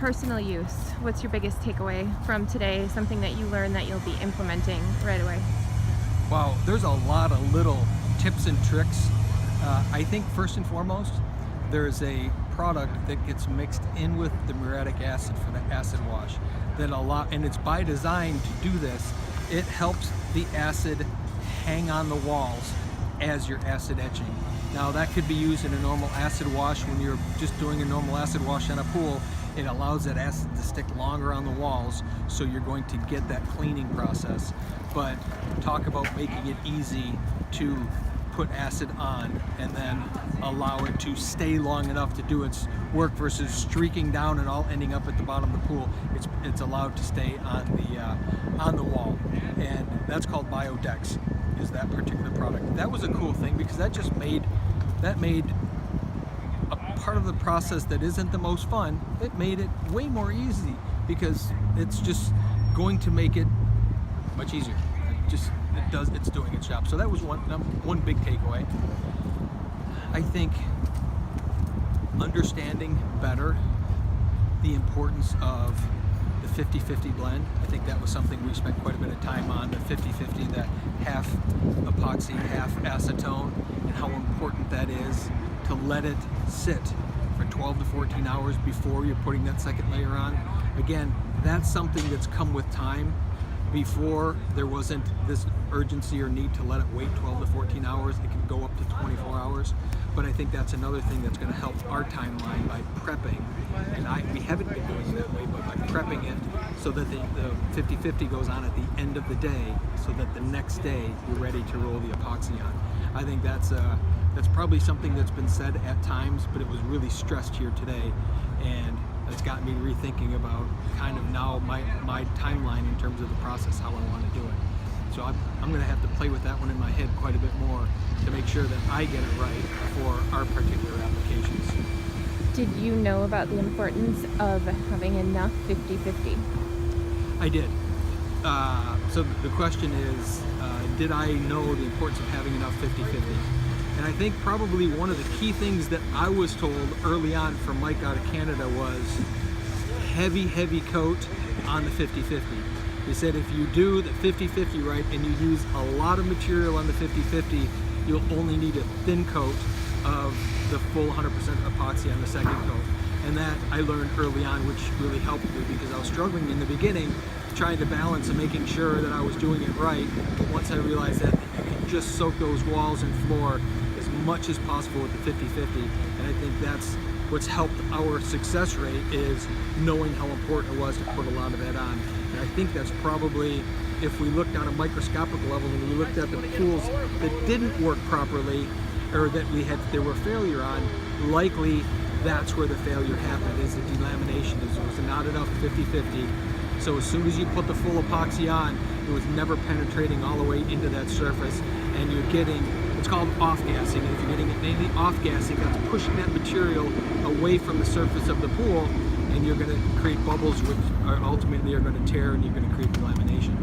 personal use, what's your biggest takeaway from today? Something that you learned that you'll be implementing right away? Wow, there's a lot of little tips and tricks. I think first and foremost, there's a product that gets mixed in with the muriatic acid for the acid wash and it's by design to do this. It helps the acid hang on the walls as you're acid etching. Now that could be used in a normal acid wash when you're just doing a normal acid wash in a pool. It allows that acid to stick longer on the walls, so you're going to get that cleaning process. But talk about making it easy to put acid on and then allow it to stay long enough to do its work versus streaking down and all ending up at the bottom of the pool. It's allowed to stay on the wall, and that's called BioDex, is that particular product. That was a cool thing because that made a part of the process that isn't the most fun. It made it way more easy because it's just going to make it much easier. It's doing its job. So that was one big takeaway. I think understanding better the importance of the 50-50 blend. I think that was something we spent quite a bit of time on, the 50-50, that half epoxy, half acetone, and how important that is to let it sit for 12 to 14 hours before you're putting that second layer on. Again, that's something that's come with time. Before, there wasn't this urgency or need to let it wait 12 to 14 hours. It can go up to 24 hours. But I think that's another thing that's going to help our timeline by prepping. And we haven't been doing it that way, but by prepping it so that the 50-50 goes on at the end of the day, so that the next day you're ready to roll the epoxy on. I think that's probably something that's been said at times, but it was really stressed here today. And it's got me rethinking about kind of now my timeline in terms of the process, how I want to do it. So I'm going to have to play with that one in my head quite a bit more to make sure that I get it right for our particular applications. Did you know about the importance of having enough 50-50? I did. So the question is, did I know the importance of having enough 50-50? And I think probably one of the key things that I was told early on from Mike out of Canada was heavy coat on the 50-50. He said if you do the 50-50 right and you use a lot of material on the 50-50, you'll only need a thin coat of the full 100% epoxy on the second coat. And that I learned early on, which really helped me because I was struggling in the beginning trying to balance and making sure that I was doing it right. But once I realized that you can just soak those walls and floor as much as possible with the 50-50, and I think that's what's helped our success rate, is knowing how important it was to put a lot of that on. And I think that's probably, if we looked on a microscopic level and we looked at the pools that didn't work properly or that there were failure on, likely that's where the failure happened, is the delamination. There was not enough 50-50. So as soon as you put the full epoxy on, it was never penetrating all the way into that surface, and you're getting, it's called off-gassing. And if you're getting any off-gassing, that's pushing that material away from the surface of the pool, and you're going to create bubbles which ultimately are going to tear, and you're going to create delamination.